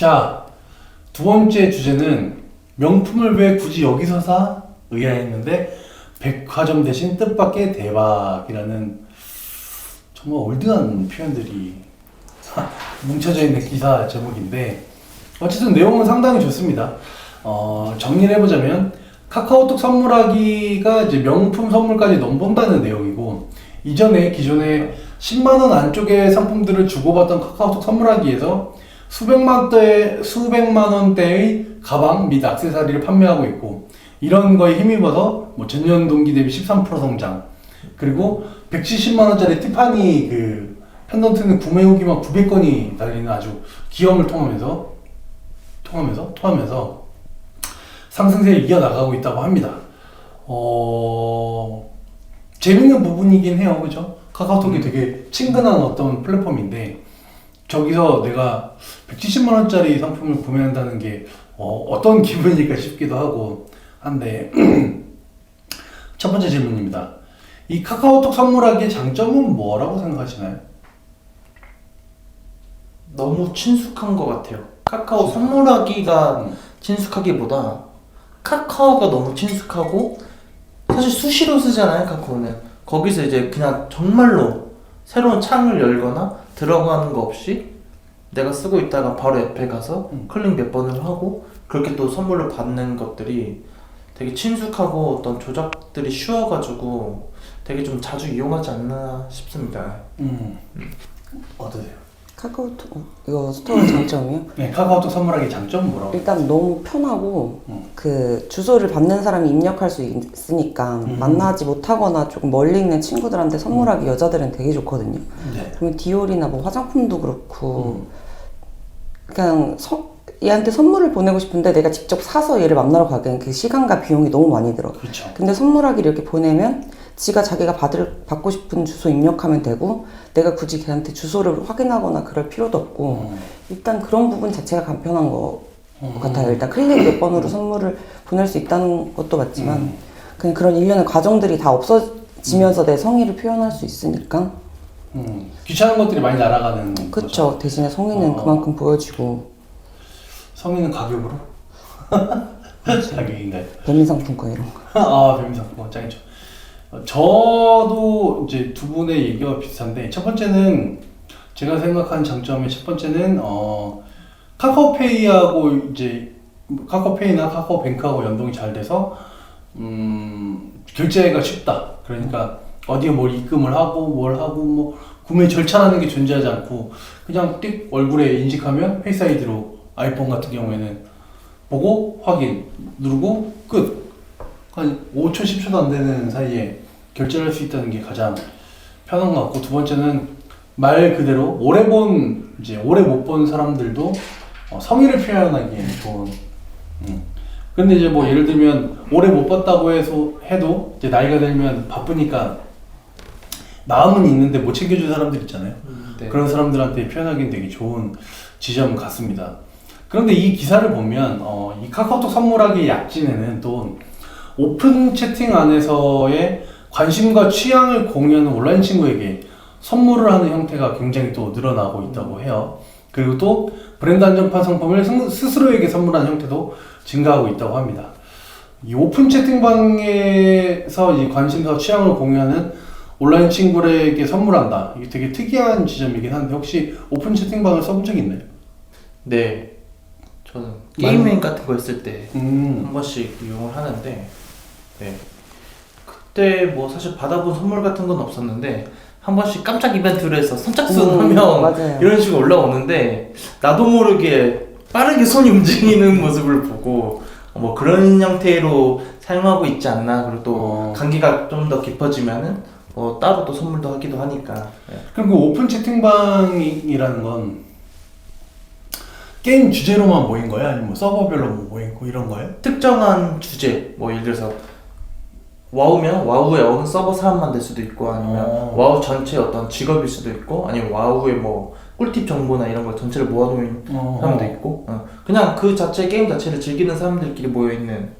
자, 두 번째 주제는 명품을 왜 굳이 여기서 사? 의아했는데 백화점 대신 뜻밖의 대박이라는 정말 올드한 표현들이 뭉쳐져 있는 기사 제목인데 어쨌든 내용은 상당히 좋습니다. 정리를 해보자면 카카오톡 선물하기가 이제 명품 선물까지 넘본다는 내용이고, 이전에 기존에 10만원 안쪽의 상품들을 주고받던 카카오톡 선물하기에서 수백만 원대의 가방 및 액세서리를 판매하고 있고, 이런 거에 힘입어서 뭐 전년 동기 대비 13% 성장, 그리고 170만 원짜리 티파니 그 펜던트는 구매 후기만 900건이 달리는 아주 기염을 통하면서 상승세를 이어나가고 있다고 합니다. 재밌는 부분이긴 해요, 그죠? 카카오톡이 되게 친근한 어떤 플랫폼인데, 저기서 내가 170만 원짜리 상품을 구매한다는 게 어떤 기분일까 싶기도 하고 한데 첫 번째 질문입니다. 이 카카오톡 선물하기의 장점은 뭐라고 생각하시나요? 너무 친숙한 것 같아요. 카카오 선물하기가 친숙하기보다 카카오가 너무 친숙하고, 사실 수시로 쓰잖아요, 카카오는. 거기서 이제 그냥 정말로 새로운 창을 열거나 들어가는 거 없이 내가 쓰고 있다가 바로 앱에 가서 클릭 몇 번을 하고 그렇게 또 선물로 받는 것들이 되게 친숙하고 어떤 조작들이 쉬워가지고 되게 좀 자주 이용하지 않나 싶습니다. 어떠세요? 카카오톡 이거 스토어 장점이요? 네, 카카오톡 선물하기 장점은 뭐라고? 일단 너무 편하고 그 주소를 받는 사람이 입력할 수 있으니까 만나지 못하거나 조금 멀리 있는 친구들한테 선물하기 여자들은 되게 좋거든요. 네. 그러면 디올이나 뭐 화장품도 그렇고 그냥 얘한테 선물을 보내고 싶은데 내가 직접 사서 얘를 만나러 가기엔 그 시간과 비용이 너무 많이 들어. 그렇죠. 근데 선물하기를 이렇게 보내면 자기가 받고 싶은 주소 입력하면 되고, 내가 굳이 걔한테 주소를 확인하거나 그럴 필요도 없고, 일단 그런 부분 자체가 간편한 것 같아요. 일단 클릭 몇 번으로 선물을 보낼 수 있다는 것도 맞지만 그냥 그런 일련의 과정들이 다 없어지면서 내 성의를 표현할 수 있으니까. 귀찮은 것들이 많이 날아가는 그쵸. 거죠. 대신에 성의는 그만큼 보여지고. 성인은 가격으로? 가격인가요? 배민상품권 이런 거. 아, 배민상품권 짱이죠. 저도 이제 두 분의 얘기가 비슷한데, 첫 번째는 제가 생각한 장점의 첫 번째는 카카오페이하고 이제 카카오페이나 카카오뱅크하고 연동이 잘 돼서 결제가 쉽다. 그러니까 어디에 뭘 입금을 하고 뭘 하고 뭐 구매 절차라는 게 존재하지 않고 그냥 띡 얼굴에 인식하면 페이스 아이디로, 아이폰 같은 경우에는 보고 확인 누르고 끝. 한 5초, 10초도 안 되는 사이에 결제를 할 수 있다는 게 가장 편한 것 같고, 두 번째는 말 그대로 오래 못 본 사람들도 성의를 표현하기에 좋은. 근데 이제 뭐 예를 들면 오래 못 봤다고 해도 이제 나이가 들면 바쁘니까 마음은 있는데 못 챙겨준 사람들 있잖아요. 네. 그런 사람들한테 표현하기는 되게 좋은 지점 같습니다. 그런데 이 기사를 보면 이 카카오톡 선물하기 약진에는 또 오픈 채팅 안에서의 관심과 취향을 공유하는 온라인 친구에게 선물을 하는 형태가 굉장히 또 늘어나고 있다고 해요. 그리고 또 브랜드 한정판 상품을 스스로에게 선물하는 형태도 증가하고 있다고 합니다. 이 오픈 채팅방에서 이 관심과 취향을 공유하는 온라인 친구에게 선물한다. 이게 되게 특이한 지점이긴 한데, 혹시 오픈 채팅방을 써본 적 있나요? 네. 저는 게임 같은 거 했을 때 한 번씩 이용을 하는데, 네. 그때 뭐 사실 받아본 선물 같은 건 없었는데 한 번씩 깜짝 이벤트를 해서 선착순 하면 맞아요. 이런 식으로 올라오는데, 나도 모르게 빠르게 손이 움직이는 모습을 보고 뭐 그런 형태로 사용하고 있지 않나. 그리고 또 관계가 좀 더 깊어지면은 뭐 따로 또 선물도 하기도 하니까. 네. 그럼 그 오픈 채팅방이라는 건 게임 주제로만 모인 거야? 아니면 뭐 서버별로 모인 거 이런 거예요? 특정한 주제, 뭐 예를 들어서 와우면 와우의 어느 서버 사람만 될 수도 있고, 아니면 와우 전체 어떤 직업일 수도 있고, 아니면 와우의 뭐 꿀팁 정보나 이런 걸 전체를 모아놓은 사람도 있고, 그냥 그 자체 게임 자체를 즐기는 사람들끼리 모여있는,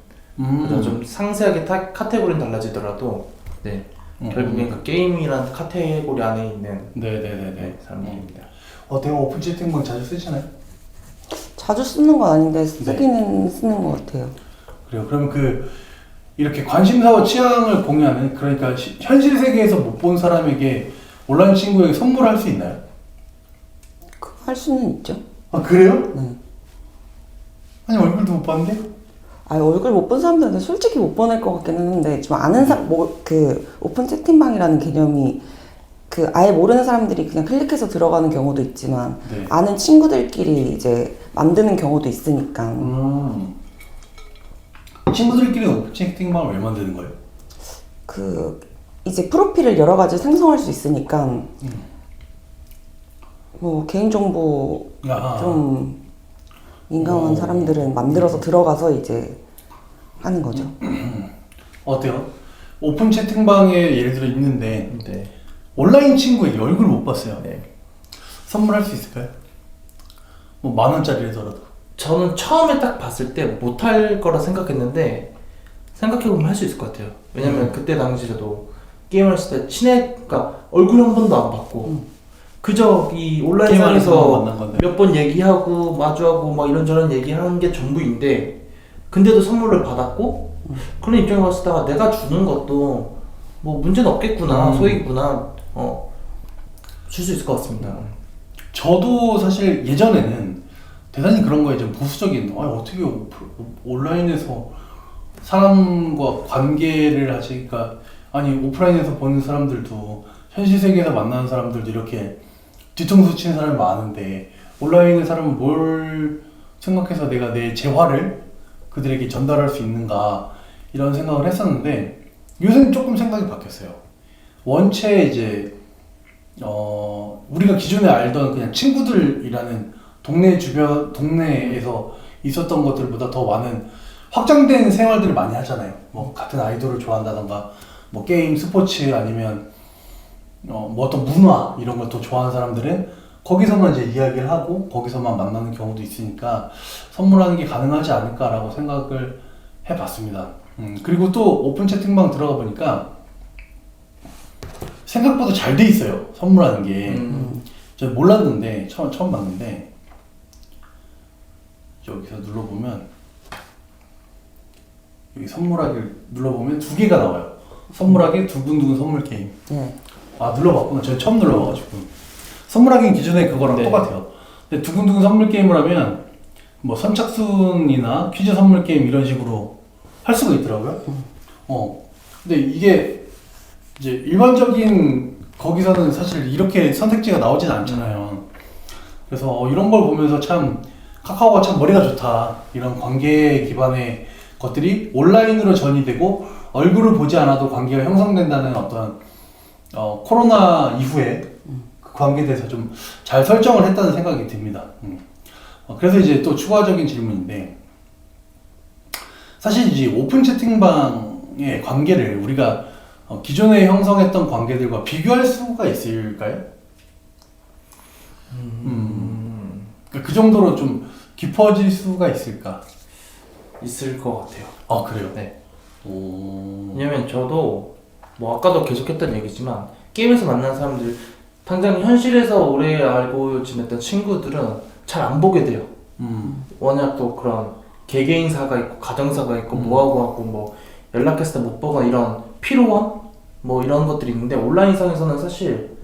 좀 상세하게 카테고리는 달라지더라도, 네, 결국엔 그 게임이란 카테고리 안에 있는 네네네네 사람들입니다. 내가 오픈 채팅방 자주 쓰시나요? 자주 쓰는 건 아닌데 쓰기는 쓰는 것 같아요. 그래요. 그러면 이렇게 관심사와 취향을 공유하는, 그러니까 현실 세계에서 못 본 사람에게 온라인 친구에게 선물할 수 있나요? 그거 할 수는 있죠. 아, 그래요? 네. 아니, 얼굴도 못 봤는데? 아, 얼굴 못 본 사람들은 솔직히 못 보낼 것 같기는 한데, 좀 아는 사람, 오픈 채팅방이라는 개념이 아예 모르는 사람들이 그냥 클릭해서 들어가는 경우도 있지만, 네. 아는 친구들끼리 이제 만드는 경우도 있으니까. 친구들끼리 오픈 채팅방을 왜 만드는 거예요? 이제 프로필을 여러 가지 생성할 수 있으니까, 뭐, 개인정보 좀 민감한 사람들은 만들어서 들어가서 이제 하는 거죠. 어때요? 오픈 채팅방에 예를 들어 있는데, 네. 온라인 친구에게 얼굴 못 봤어요. 네. 선물할 수 있을까요? 뭐 10,000원짜리라도. 저는 처음에 딱 봤을 때 못할 거라 생각했는데 생각해보면 할 수 있을 것 같아요. 왜냐면 그때 당시 저도 게임을 했을 때 그러니까 얼굴 한 번도 안 봤고 그저 이 온라인상에서 만난 건데. 몇 번 얘기하고 마주하고 막 이런저런 얘기하는 게 전부인데 근데도 선물을 받았고 그런 입장에 봤을 때 내가 주는 것도 뭐 문제는 없겠구나 소액이구나 줄 수 있을 것 같습니다. 저도 사실 예전에는 대단히 그런 거에 좀 보수적인, 어떻게 온라인에서 사람과 관계를 하시니까, 아니 오프라인에서 보는 사람들도 현실 세계에서 만나는 사람들도 이렇게 뒤통수 치는 사람이 많은데 온라인의 사람은 뭘 생각해서 내가 내 재화를 그들에게 전달할 수 있는가, 이런 생각을 했었는데 요새는 조금 생각이 바뀌었어요. 원체 이제 우리가 기존에 알던 그냥 친구들이라는 동네에서 있었던 것들보다 더 많은 확장된 생활들을 많이 하잖아요. 뭐 같은 아이돌을 좋아한다던가, 뭐 게임, 스포츠, 아니면 뭐 어떤 문화 이런 걸 더 좋아하는 사람들은 거기서만 이제 이야기를 하고 거기서만 만나는 경우도 있으니까 선물하는 게 가능하지 않을까라고 생각을 해봤습니다. 그리고 또 오픈 채팅방 들어가 보니까 생각보다 잘 돼 있어요. 선물하는 게. 저 몰랐는데 처음 봤는데 여기서 눌러보면, 여기 선물하기를 눌러보면 2개가 나와요. 선물하기 두근두근 선물 게임. 네. 아, 눌러봤구나. 저는 처음 눌러봐가지고. 선물하기는 기존에 그거랑 네. 똑같아요. 근데 두근두근 선물 게임을 하면 뭐 선착순이나 퀴즈 선물 게임 이런 식으로 할 수가 있더라고요. 근데 이게 이제 일반적인 거기서는 사실 이렇게 선택지가 나오진 않잖아요. 그래서 이런 걸 보면서 참 카카오가 참 머리가 좋다. 이런 관계 기반의 것들이 온라인으로 전이되고 얼굴을 보지 않아도 관계가 형성된다는 어떤 코로나 이후에 그 관계에 대해서 좀 잘 설정을 했다는 생각이 듭니다. 그래서 이제 또 추가적인 질문인데, 사실 이제 오픈 채팅방의 관계를 우리가 기존에 형성했던 관계들과 비교할 수가 있을까요? 그러니까 그 정도로 좀 깊어질 수가 있을까? 있을 것 같아요. 아, 그래요? 네. 오. 왜냐면 저도 뭐 아까도 계속했던 얘기지만 게임에서 만난 사람들 당장 현실에서 오래 알고 지냈던 친구들은 잘 안 보게 돼요. 워낙 또 그런 개개인사가 있고 가정사가 있고 뭐하고 하고 뭐 연락했을 때 못 보거나 이런 피로함 뭐 이런 것들이 있는데 온라인상에서는 사실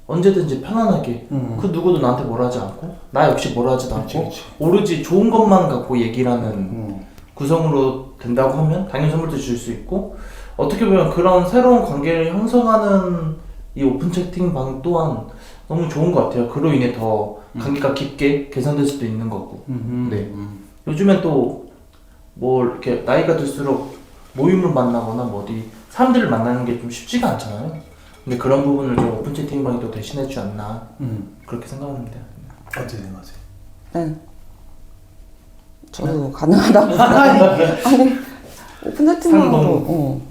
언제든지 편안하게 그 누구도 나한테 뭐라 하지 않고 나 역시 뭐라 하지도 않고 그치. 오로지 좋은 것만 갖고 얘기를 하는 구성으로 된다고 하면 당연히 선물도 줄 수 있고 어떻게 보면 그런 새로운 관계를 형성하는 이 오픈 채팅방 또한 너무 좋은 것 같아요. 그로 인해 더 관계가 깊게 개선될 수도 있는 거고. 네. 요즘엔 또 뭐 이렇게 나이가 들수록 모임을 만나거나 뭐 어디 사람들을 만나는 게 좀 쉽지가 않잖아요. 근데 그런 부분을 좀 오픈 채팅방이 또 대신해주지 않나 그렇게 생각합니다. 어떻게 생각하세요? 네. 저도 가능하다고 아니 오픈 채팅방으로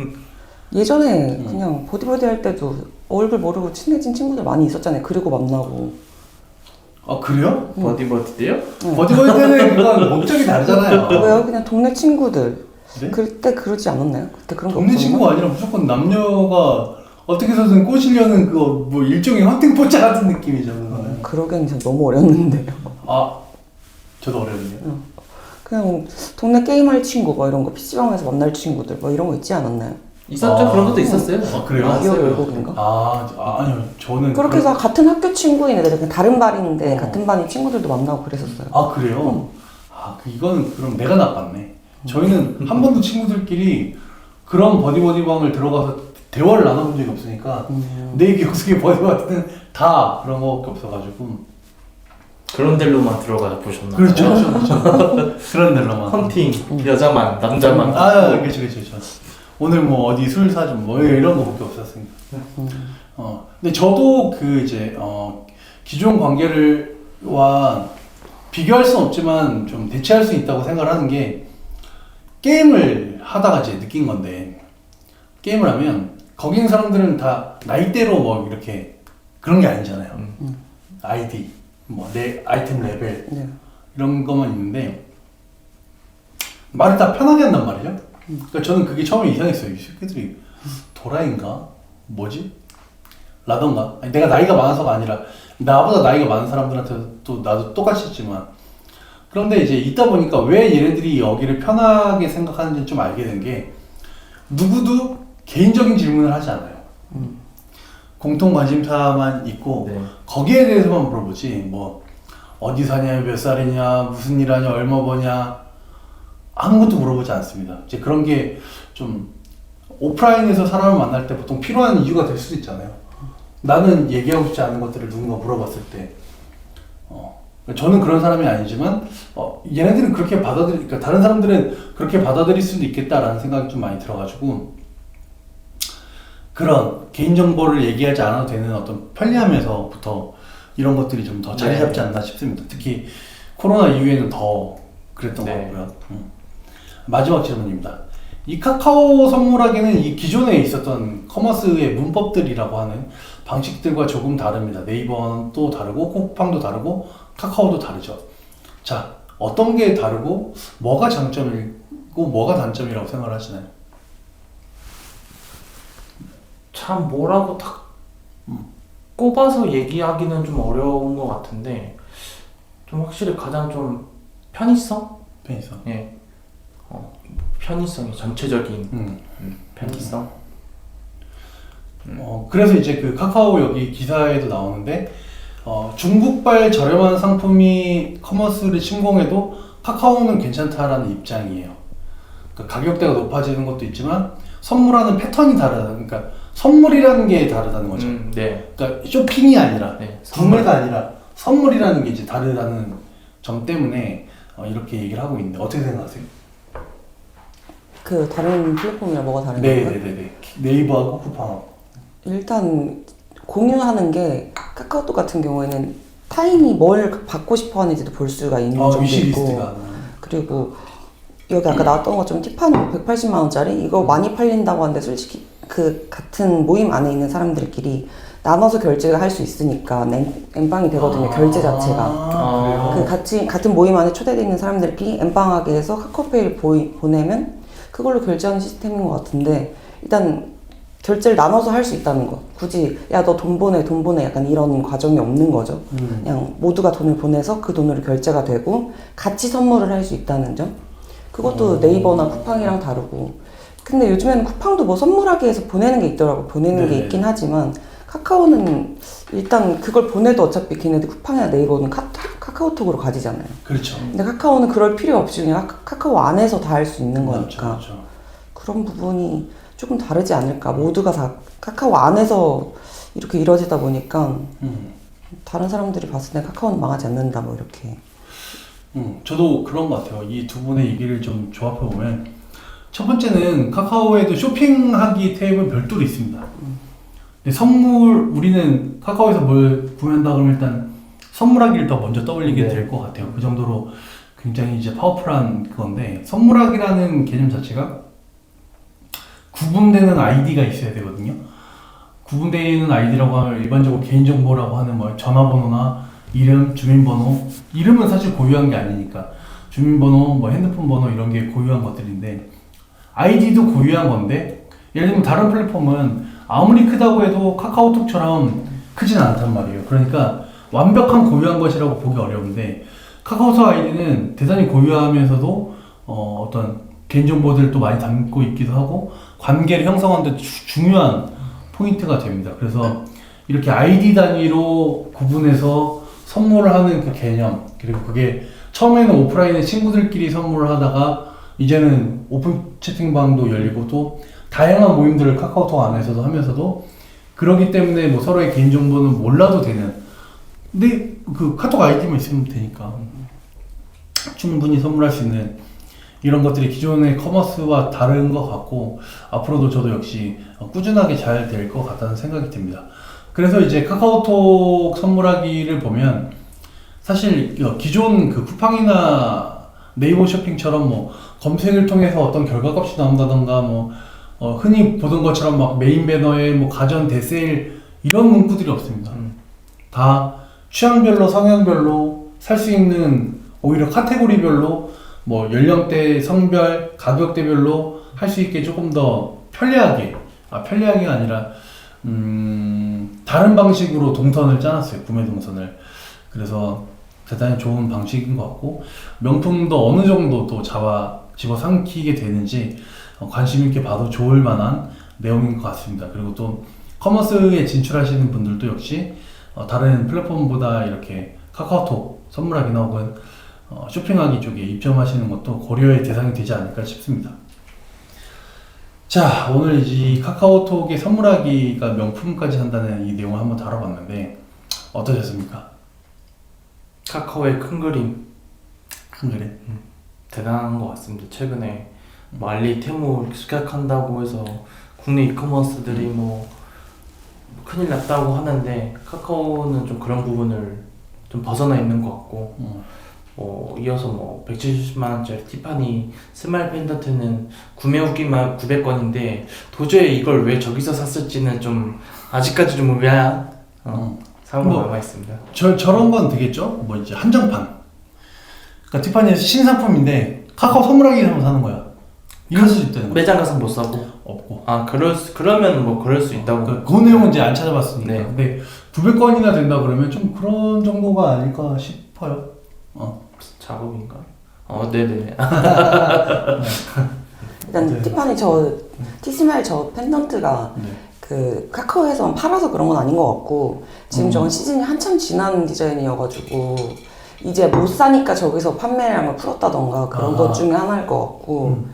예전에 그냥 보디보디 할 때도 얼굴 모르고 친해진 친구들 많이 있었잖아요. 그리고 만나고. 아, 그래요? 버디버디 때요? 버디버디 때는 그건 목적이 다르잖아요. 왜요? 그냥 동네 친구들. 네? 그때 그러지 않았나요? 그때 그런 거 동네 없었나? 친구가 아니라 무조건 남녀가 어떻게 해서든 꼬시려는 그거 뭐 일종의 헌팅 포차 같은 느낌이죠. 그거는. 그러기엔 진짜 너무 어렸는데요. 아, 저도 어려운데요. 그냥 동네 게임할 친구 뭐 이런 거 PC방에서 만날 친구들 뭐 이런 거 있지 않았나요? 있었죠. 그런 것도 있었어요. 아, 그래요? 기억 왜곡인가? 아니요. 저는 그렇게 해서 같은 학교 친구인데 그냥 다른 반인데 같은 반인 친구들도 만나고 그랬었어요. 아, 그래요? 이거는 그럼 내가 나빴네. 저희는 한 번도 친구들끼리 그런 버디버디방을 들어가서 대화를 나눠본 적이 없으니까 내 기억 속에 버디버디는 다 그런 거밖에 없어가지고. 그런 데로만 들어가 보셨나? 그렇죠. 그런 데로만. 헌팅, 여자만, 남자만. 그렇죠. 오늘 뭐 어디 술 사준 뭐 이런 거밖에 없었으니까. 근데 저도 그 이제 기존 관계를와 비교할 수는 없지만 좀 대체할 수 있다고 생각을 하는 게 게임을 하다가 이제 느낀 건데 게임을 하면 거기 있는 사람들은 다 나이대로 뭐 이렇게 그런 게 아니잖아요. 아이디, 뭐 내 아이템 레벨 네. 이런 것만 있는데 말을 다 편하게 한단 말이죠. 그러니까 저는 그게 처음에 이상했어요. 이 새끼들이 도라인가? 뭐지? 라던가? 아니, 내가 나이가 많아서가 아니라 나보다 나이가 많은 사람들한테 또 나도 똑같이 했지만 그런데 이제 있다 보니까 왜 얘네들이 여기를 편하게 생각하는지 좀 알게 된 게 누구도 개인적인 질문을 하지 않아요. 공통 관심사만 있고 네. 거기에 대해서만 물어보지 뭐 어디 사냐, 몇 살이냐, 무슨 일 하냐, 얼마 버냐 아무것도 물어보지 않습니다. 이제 그런 게 좀 오프라인에서 사람을 만날 때 보통 필요한 이유가 될 수도 있잖아요. 나는 얘기하고 싶지 않은 것들을 누군가 물어봤을 때 저는 그런 사람이 아니지만 얘네들은 그렇게 그러니까 다른 사람들은 그렇게 받아들일 수도 있겠다라는 생각이 좀 많이 들어가지고 그런 개인정보를 얘기하지 않아도 되는 어떤 편리함에서부터 이런 것들이 좀 더 자리 잡지 않나 싶습니다. 특히 코로나 이후에는 더 그랬던 것 같고요. 마지막 질문입니다. 이 카카오 선물하기는 이 기존에 있었던 커머스의 문법들이라고 하는 방식들과 조금 다릅니다. 네이버는 또 다르고 쿠팡도 다르고 카카오도 다르죠. 자, 어떤 게 다르고 뭐가 장점이고 뭐가 단점이라고 생각을 하시나요? 참 뭐라고 딱 꼽아서 얘기하기는 좀 어려운 것 같은데 좀 확실히 가장 좀 편의성? 편의성. 예. 편의성이 전체적인 편의성. 그래서 이제 그 카카오 여기 기사에도 나오는데 중국발 저렴한 상품이 커머스를 침공해도 카카오는 괜찮다라는 입장이에요. 그러니까 가격대가 높아지는 것도 있지만 선물하는 패턴이 다르다. 그러니까 선물이라는 게 다르다는 거죠. 네. 그러니까 쇼핑이 아니라 네. 구매가 아니라 선물이라는 게 이제 다르다는 점 때문에 이렇게 얘기를 하고 있는데 어떻게 생각하세요? 그 다른 플랫폼이랑 뭐가 다른 거예요? 네네네. 네이버하고 쿠팡하고. 일단 공유하는 게 카카오톡 같은 경우에는 타인이 뭘 받고 싶어 하는지도 볼 수가 있는 점도 있고 위시리스트가. 그리고 여기 아까 나왔던 것처럼 티파니 180만 원짜리 이거 많이 팔린다고 하는데 솔직히 그 같은 모임 안에 있는 사람들끼리 나눠서 결제를 할 수 있으니까 엠빵이 되거든요. 결제 자체가. 그 같은 모임 안에 초대되어 있는 사람들끼리 엠빵하게 해서 카카오페이를 보내면 그걸로 결제하는 시스템인 것 같은데 일단 결제를 나눠서 할 수 있다는 거. 굳이 야 너 돈 보내 약간 이런 과정이 없는 거죠. 그냥 모두가 돈을 보내서 그 돈으로 결제가 되고 같이 선물을 할 수 있다는 점. 그것도 네이버나 쿠팡이랑 다르고. 근데 요즘에는 쿠팡도 뭐 선물하기에서 보내는 게 있더라고. 보내는 게 있긴 하지만 카카오는 일단 그걸 보내도 어차피 걔네들 쿠팡이나 네이버는 카카오톡으로 가지잖아요. 그렇죠. 근데 카카오는 그럴 필요 없이 그냥 카카오 안에서 다 할 수 있는 거니까. 그렇죠. 그런 부분이 조금 다르지 않을까. 모두가 다 카카오 안에서 이렇게 이루어지다 보니까 다른 사람들이 봤을 때 카카오는 망하지 않는다 뭐 이렇게. 저도 그런 것 같아요. 이 두 분의 얘기를 좀 조합해 보면 첫 번째는 카카오에도 쇼핑하기 탭은 별도로 있습니다. 근데 선물 우리는 카카오에서 뭘 구매한다 그러면 일단 선물하기를 더 먼저 떠올리게 될 것 같아요. 그 정도로 굉장히 이제 파워풀한 그건데 선물하기라는 개념 자체가 구분되는 아이디가 있어야 되거든요. 구분되는 아이디라고 하면 일반적으로 개인정보라고 하는 뭐 전화번호나 이름, 주민번호, 이름은 사실 고유한 게 아니니까 주민번호, 뭐 핸드폰 번호 이런 게 고유한 것들인데 아이디도 고유한 건데 예를 들면 다른 플랫폼은 아무리 크다고 해도 카카오톡처럼 크진 않단 말이에요. 그러니까 완벽한 고유한 것이라고 보기 어려운데 카카오톡 아이디는 대단히 고유하면서도 어떤 개인정보들도 많이 담고 있기도 하고 관계를 형성하는 데 중요한 포인트가 됩니다. 그래서 이렇게 아이디 단위로 구분해서 선물을 하는 그 개념, 그리고 그게 처음에는 오프라인에 친구들끼리 선물을 하다가 이제는 오픈 채팅방도 열리고 또 다양한 모임들을 카카오톡 안에서도 하면서도 그러기 때문에 뭐 서로의 개인정보는 몰라도 되는, 근데 그 카톡 아이디만 있으면 되니까 충분히 선물할 수 있는 이런 것들이 기존의 커머스와 다른 것 같고 앞으로도 저도 역시 꾸준하게 잘 될 것 같다는 생각이 듭니다. 그래서 이제 카카오톡 선물하기를 보면 사실 기존 그 쿠팡이나 네이버 쇼핑처럼 뭐 검색을 통해서 어떤 결과값이 나온다던가 뭐 흔히 보던 것처럼 막 메인 배너에 뭐 가전 대세일 이런 문구들이 없습니다. 다 취향별로 성향별로 살 수 있는 오히려 카테고리별로 뭐 연령대, 성별, 가격대별로 할 수 있게 조금 더 편리하게, 편리하게가 아니라 다른 방식으로 동선을 짜놨어요. 구매 동선을. 그래서 대단히 좋은 방식인 것 같고 명품도 어느 정도 또 집어삼키게 되는지 관심 있게 봐도 좋을 만한 내용인 것 같습니다. 그리고 또 커머스에 진출하시는 분들도 역시 다른 플랫폼보다 이렇게 카카오톡 선물하기나 혹은 쇼핑하기 쪽에 입점하시는 것도 고려의 대상이 되지 않을까 싶습니다. 자, 오늘 이 카카오톡의 선물하기가 명품까지 한다는 이 내용을 한번 다뤄봤는데 어떠셨습니까? 카카오의 큰 그림 큰 그림? 대단한 것 같습니다. 최근에 뭐 알리, 테무 이렇게 수격한다고 해서 국내 이커머스들이 뭐 큰일 났다고 하는데 카카오는 좀 그런 부분을 좀 벗어나 있는 것 같고 이어서 뭐 170만원짜리 티파니 스마일 펜던트는 구매 후기만 900건인데 도저히 이걸 왜 저기서 샀을지는 좀 아직까지 좀 의아한 상황이 뭐, 남아있습니다. 저런 건 되겠죠? 뭐 이제 한정판. 그러니까 티파니에서 신상품인데 카카오 선물하기 하면 사는 거야. 이럴 수 있다는 거야. 매장 가서 못 사고? 없고. 그러면 뭐 그럴 수 있다고. 그 내용은 이제 안 찾아봤으니까. 네. 근데 900건이나 된다 그러면 좀 그런 정도가 아닐까 싶어요. 작업인가? 네네. 일단 네. 티파니 티스마일 저 펜던트가 네. 그 카카오에서만 팔아서 그런 건 아닌 것 같고 지금 저건 시즌이 한참 지난 디자인이어가지고 이제 못 사니까 저기서 판매량을 풀었다던가 그런 것 중에 하나일 것 같고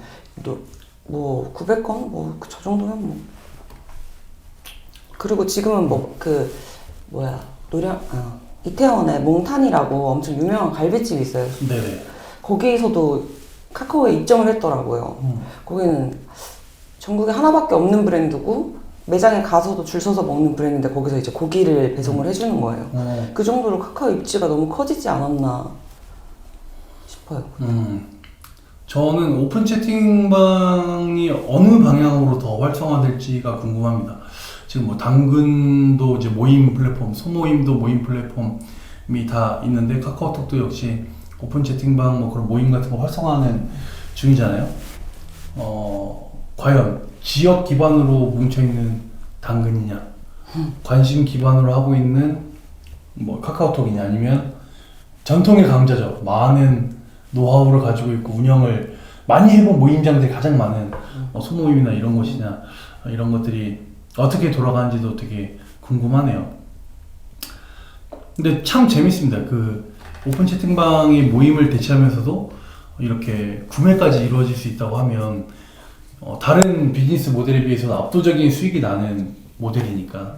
뭐 900건? 뭐 저 정도면 뭐 그리고 지금은 이태원에 몽탄이라고 엄청 유명한 갈비집이 있어요. 네네. 거기서도 카카오에 입점을 했더라고요. 거기는 전국에 하나밖에 없는 브랜드고 매장에 가서도 줄 서서 먹는 브랜드인데 거기서 이제 고기를 배송을 해주는 거예요. 그 정도로 카카오 입지가 너무 커지지 않았나 싶어요. 저는 오픈 채팅방이 어느 방향으로 더 활성화될지가 궁금합니다. 지금 뭐 당근도 이제 모임 플랫폼, 소모임도 모임 플랫폼이 다 있는데 카카오톡도 역시 오픈 채팅방 뭐 그런 모임 같은 거 활성화하는 중이잖아요. 과연 지역 기반으로 뭉쳐있는 당근이냐, 관심 기반으로 하고 있는 뭐 카카오톡이냐, 아니면 전통의 강자죠. 많은 노하우를 가지고 있고 운영을 많이 해본 모임장들이 가장 많은 소모임이나 이런 곳이냐, 이런 것들이 어떻게 돌아가는지도 되게 궁금하네요. 근데 참 재밌습니다. 그 오픈 채팅방의 모임을 대체하면서도 이렇게 구매까지 이루어질 수 있다고 하면 다른 비즈니스 모델에 비해서는 압도적인 수익이 나는 모델이니까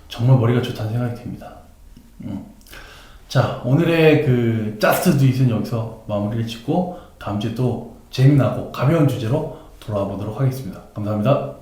정말 머리가 좋다는 생각이 듭니다. 자, 오늘의 그 짜스트 두잇은 여기서 마무리를 짓고 다음 주에 또 재미나고 가벼운 주제로 돌아와 보도록 하겠습니다. 감사합니다.